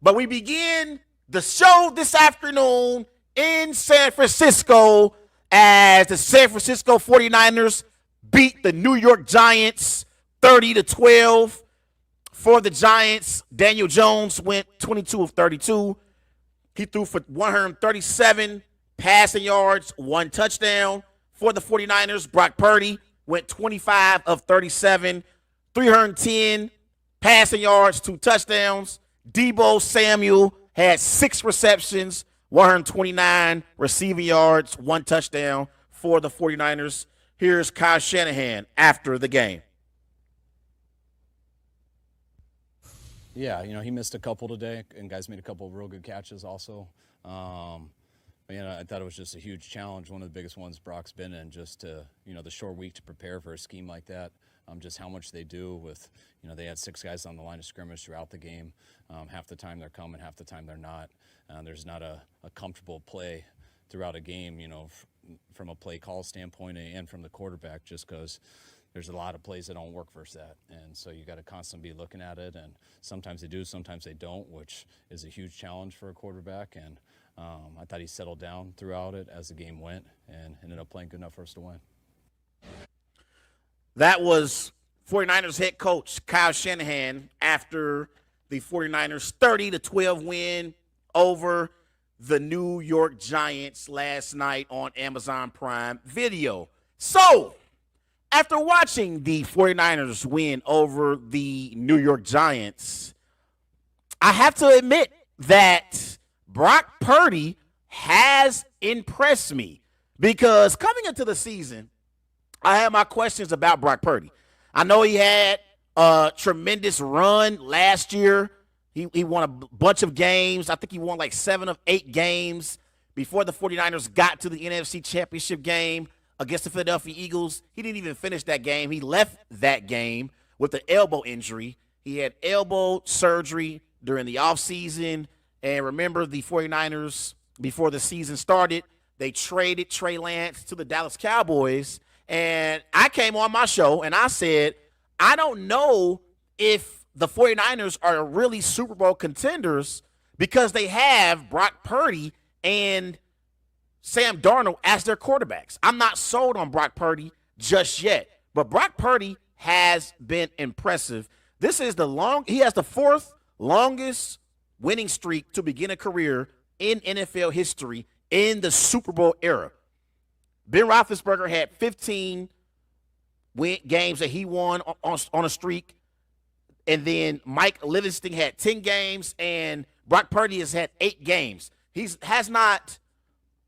But we begin the show this afternoon in San Francisco as the San Francisco 49ers beat the New York Giants 30-12. For the Giants, Daniel Jones went 22 of 32. He threw for 137 passing yards, 1 touchdown. For the 49ers, Brock Purdy went 25 of 37, 310 passing yards, 2 touchdowns. Deebo Samuel had 6 receptions, 129 receiving yards, 1 touchdown for the 49ers. Here's Kyle Shanahan after the game. Yeah, he missed a couple today, and guys made a couple of real good catches also. I thought it was just a huge challenge, one of the biggest ones Brock's been in, just to, the short week to prepare for a scheme like that. Just how much they do with, they had 6 guys on the line of scrimmage throughout the game. Half the time they're coming, half the time they're not. There's not a comfortable play throughout a game, from a play call standpoint and from the quarterback, just because there's a lot of plays that don't work versus that. And so you got to constantly be looking at it, and sometimes they do, sometimes they don't, which is a huge challenge for a quarterback. And I thought he settled down throughout it as the game went and ended up playing good enough for us to win. That was 49ers head coach Kyle Shanahan after the 49ers 30-12 win over the New York Giants last night on Amazon Prime Video. So, after watching the 49ers win over the New York Giants, I have to admit that Brock Purdy has impressed me, because coming into the season, I had my questions about Brock Purdy. I know he had a tremendous run last year. He won a bunch of games. I think he won like 7 of 8 games before the 49ers got to the NFC Championship game against the Philadelphia Eagles. He didn't even finish that game. He left that game with an elbow injury. He had elbow surgery during the offseason. And remember, the 49ers, before the season started, they traded Trey Lance to the Dallas Cowboys. And I came on my show and I said, I don't know if the 49ers are really Super Bowl contenders because they have Brock Purdy and Sam Darnold as their quarterbacks. I'm not sold on Brock Purdy just yet, but Brock Purdy has been impressive. He has the 4th longest winning streak to begin a career in NFL history in the Super Bowl era. Ben Roethlisberger had 15 games that he won on a streak, and then Mike Livingston had 10 games, and Brock Purdy has had 8 games. He has not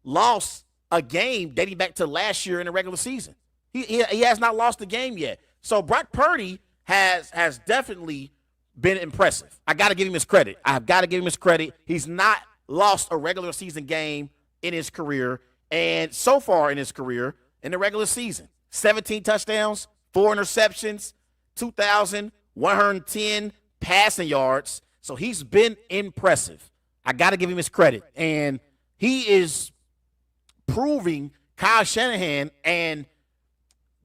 lost a game dating back to last year in the regular season. He has not lost a game yet. So Brock Purdy has definitely been impressive. I got to give him his credit. I've got to give him his credit. He's not lost a regular season game in his career, and so far in his career in the regular season, 17 touchdowns, 4 interceptions, 2,110 passing yards. So he's been impressive. I got to give him his credit. And he is proving Kyle Shanahan and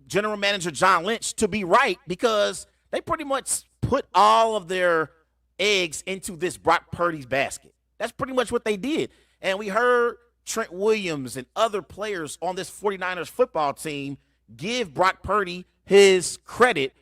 general manager John Lynch to be right, because they pretty much put all of their eggs into this Brock Purdy's basket. That's pretty much what they did. And we heard Trent Williams and other players on this 49ers football team give Brock Purdy his credit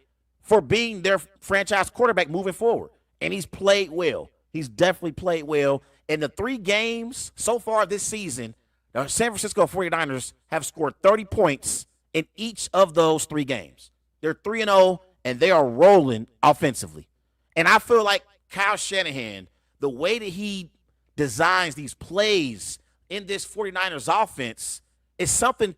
for being their franchise quarterback moving forward. And he's played well. He's definitely played well. In the 3 games so far this season, the San Francisco 49ers have scored 30 points in each of those 3 games. They're 3-0, and they are rolling offensively. And I feel like Kyle Shanahan, the way that he designs these plays in this 49ers offense is something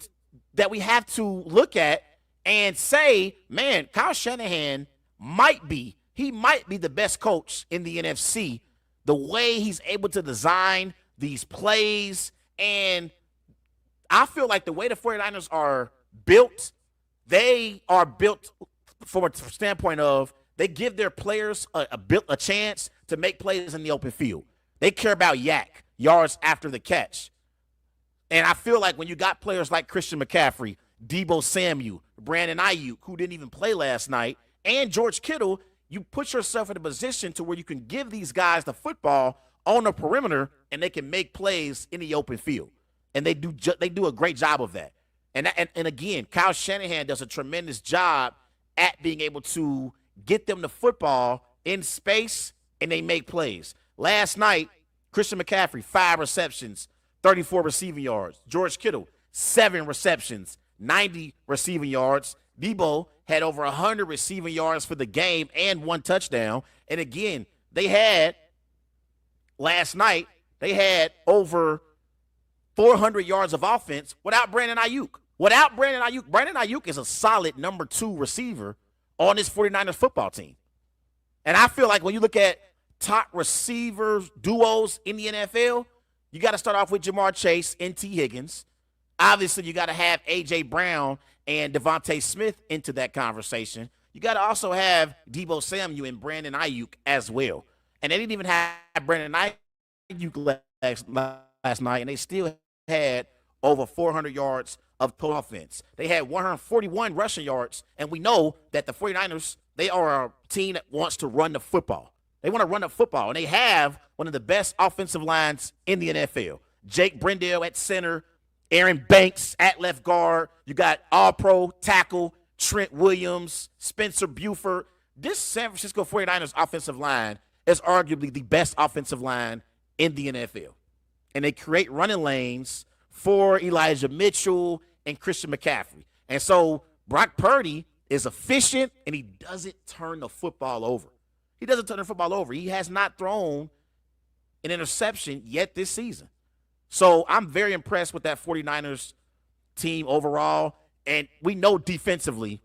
that we have to look at and say, man, Kyle Shanahan might be the best coach in the NFC, the way he's able to design these plays. And I feel like the way the 49ers are built, they are built from a standpoint of they give their players a chance to make plays in the open field. They care about yards after the catch. And I feel like when you got players like Christian McCaffrey, Deebo Samuel, Brandon Ayuk, who didn't even play last night, and George Kittle, you put yourself in a position to where you can give these guys the football on the perimeter and they can make plays in the open field. And they do a great job of that. And again, Kyle Shanahan does a tremendous job at being able to get them the football in space and they make plays. Last night, Christian McCaffrey, 5 receptions, 34 receiving yards. George Kittle, 7 receptions, 90 receiving yards. Debo had over 100 receiving yards for the game and 1 touchdown. And again, last night, they had over 400 yards of offense without Brandon Ayuk. Brandon Ayuk is a solid number 2 receiver on this 49ers football team. And I feel like when you look at top receiver duos in the NFL, you got to start off with Jamar Chase and T. Higgins. Obviously, you got to have A.J. Brown and Devontae Smith into that conversation. You got to also have Debo Samuel and Brandon Ayuk as well. And they didn't even have Brandon Ayuk last night, and they still had over 400 yards of total offense. They had 141 rushing yards, and we know that the 49ers, they are a team that wants to run the football. They want to run the football, and they have one of the best offensive lines in the NFL. Jake Brendel at center, Aaron Banks at left guard. You got all-pro tackle Trent Williams, Spencer Buford. This San Francisco 49ers offensive line is arguably the best offensive line in the NFL. And they create running lanes for Elijah Mitchell and Christian McCaffrey. And so Brock Purdy is efficient, and he doesn't turn the football over. He has not thrown an interception yet this season. So I'm very impressed with that 49ers team overall. And we know defensively,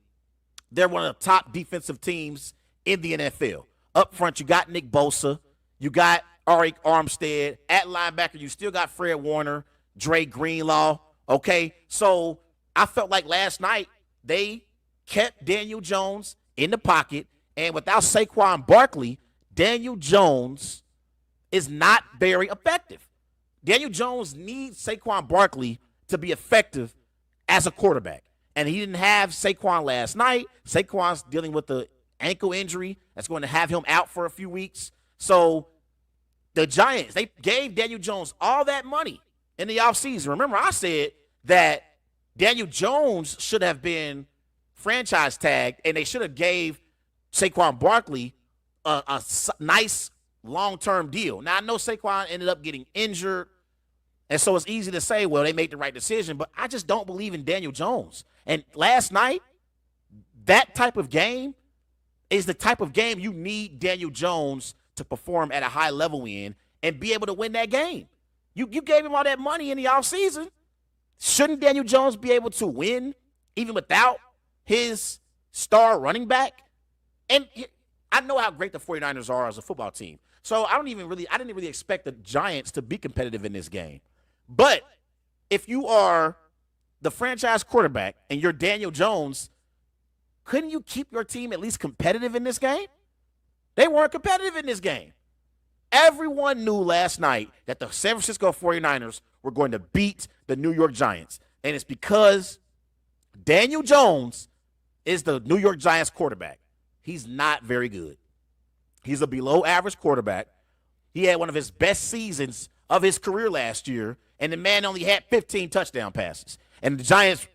they're one of the top defensive teams in the NFL. Up front, you got Nick Bosa. You got Arik Armstead. At linebacker, you still got Fred Warner, Dre Greenlaw. Okay, so I felt like last night they kept Daniel Jones in the pocket. And without Saquon Barkley, Daniel Jones is not very effective. Daniel Jones needs Saquon Barkley to be effective as a quarterback. And he didn't have Saquon last night. Saquon's dealing with the ankle injury that's going to have him out for a few weeks. So the Giants, they gave Daniel Jones all that money in the offseason. Remember, I said that Daniel Jones should have been franchise tagged, and they should have gave Saquon Barkley a nice long-term deal. Now, I know Saquon ended up getting injured, and so it's easy to say, well, they made the right decision, but I just don't believe in Daniel Jones. And last night, that type of game is the type of game you need Daniel Jones to perform at a high level in and be able to win that game. You gave him all that money in the offseason. Shouldn't Daniel Jones be able to win even without his star running back? And I know how great the 49ers are as a football team. So I didn't really expect the Giants to be competitive in this game. But if you are the franchise quarterback and you're Daniel Jones, couldn't you keep your team at least competitive in this game? They weren't competitive in this game. Everyone knew last night that the San Francisco 49ers were going to beat the New York Giants. And it's because Daniel Jones is the New York Giants quarterback. He's not very good. He's a below-average quarterback. He had one of his best seasons of his career last year, and the man only had 15 touchdown passes. And the Giants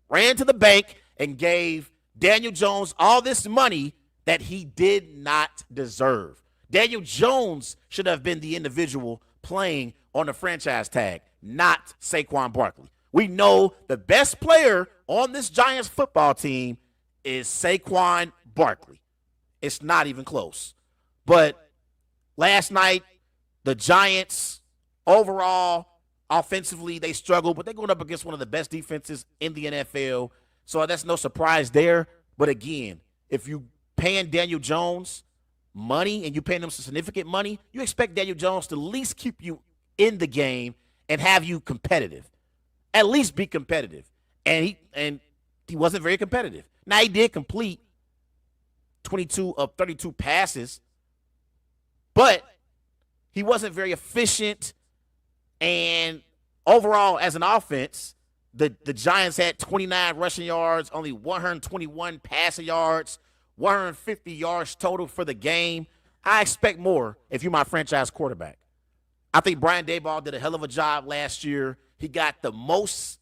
ran to the bank and gave Daniel Jones all this money that he did not deserve. Daniel Jones should have been the individual playing on the franchise tag, not Saquon Barkley. We know the best player on this Giants football team is Saquon Barkley. It's not even close. But last night, the Giants overall, offensively, they struggled, but they're going up against one of the best defenses in the NFL. So that's no surprise there. But again, if you paying Daniel Jones money and you paying him some significant money, you expect Daniel Jones to at least keep you in the game and have you competitive. At least be competitive. And he wasn't very competitive. Now, he did complete 22 of 32 passes, but he wasn't very efficient. And overall, as an offense, the Giants had 29 rushing yards, only 121 passing yards, 150 yards total for the game. I expect more if you're my franchise quarterback. I think Brian Daboll did a hell of a job last year. He got the most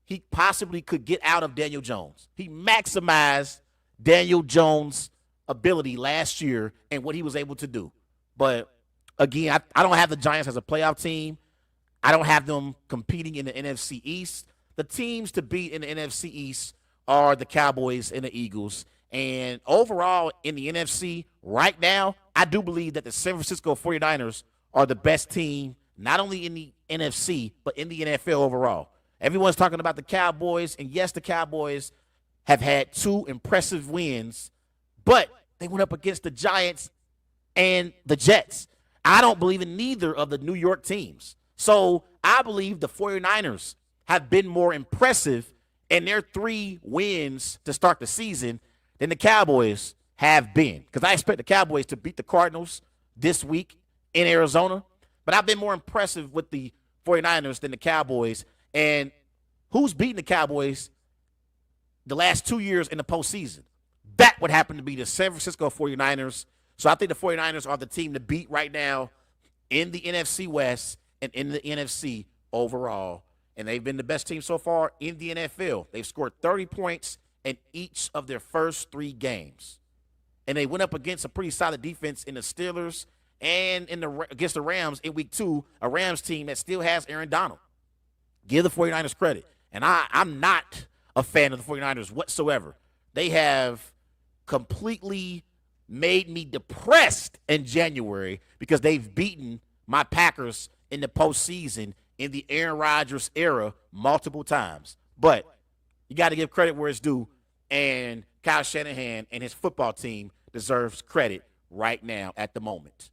he possibly could get out of Daniel Jones. He maximized Daniel Jones' ability last year and what he was able to do. But again, I don't have the Giants as a playoff team. I don't have them competing in the NFC East. The teams to beat in the NFC East are the Cowboys and the Eagles. And overall in the NFC right now, I do believe that the San Francisco 49ers are the best team, not only in the NFC, but in the NFL overall. Everyone's talking about the Cowboys, and yes, the Cowboys have had 2 impressive wins, but they went up against the Giants and the Jets. I don't believe in neither of the New York teams. So I believe the 49ers have been more impressive in their 3 wins to start the season than the Cowboys have been. Because I expect the Cowboys to beat the Cardinals this week in Arizona. But I've been more impressive with the 49ers than the Cowboys. And who's beaten the Cowboys the last 2 years in the postseason? That would happen to be the San Francisco 49ers. So I think the 49ers are the team to beat right now in the NFC West and in the NFC overall. And they've been the best team so far in the NFL. They've scored 30 points in each of their first 3 games. And they went up against a pretty solid defense in the Steelers and against the Rams in week 2, a Rams team that still has Aaron Donald. Give the 49ers credit. And I'm not a fan of the 49ers whatsoever. They have completely made me depressed in January because they've beaten my Packers in the postseason in the Aaron Rodgers era multiple times. But you got to give credit where it's due, and Kyle Shanahan and his football team deserves credit right now at the moment.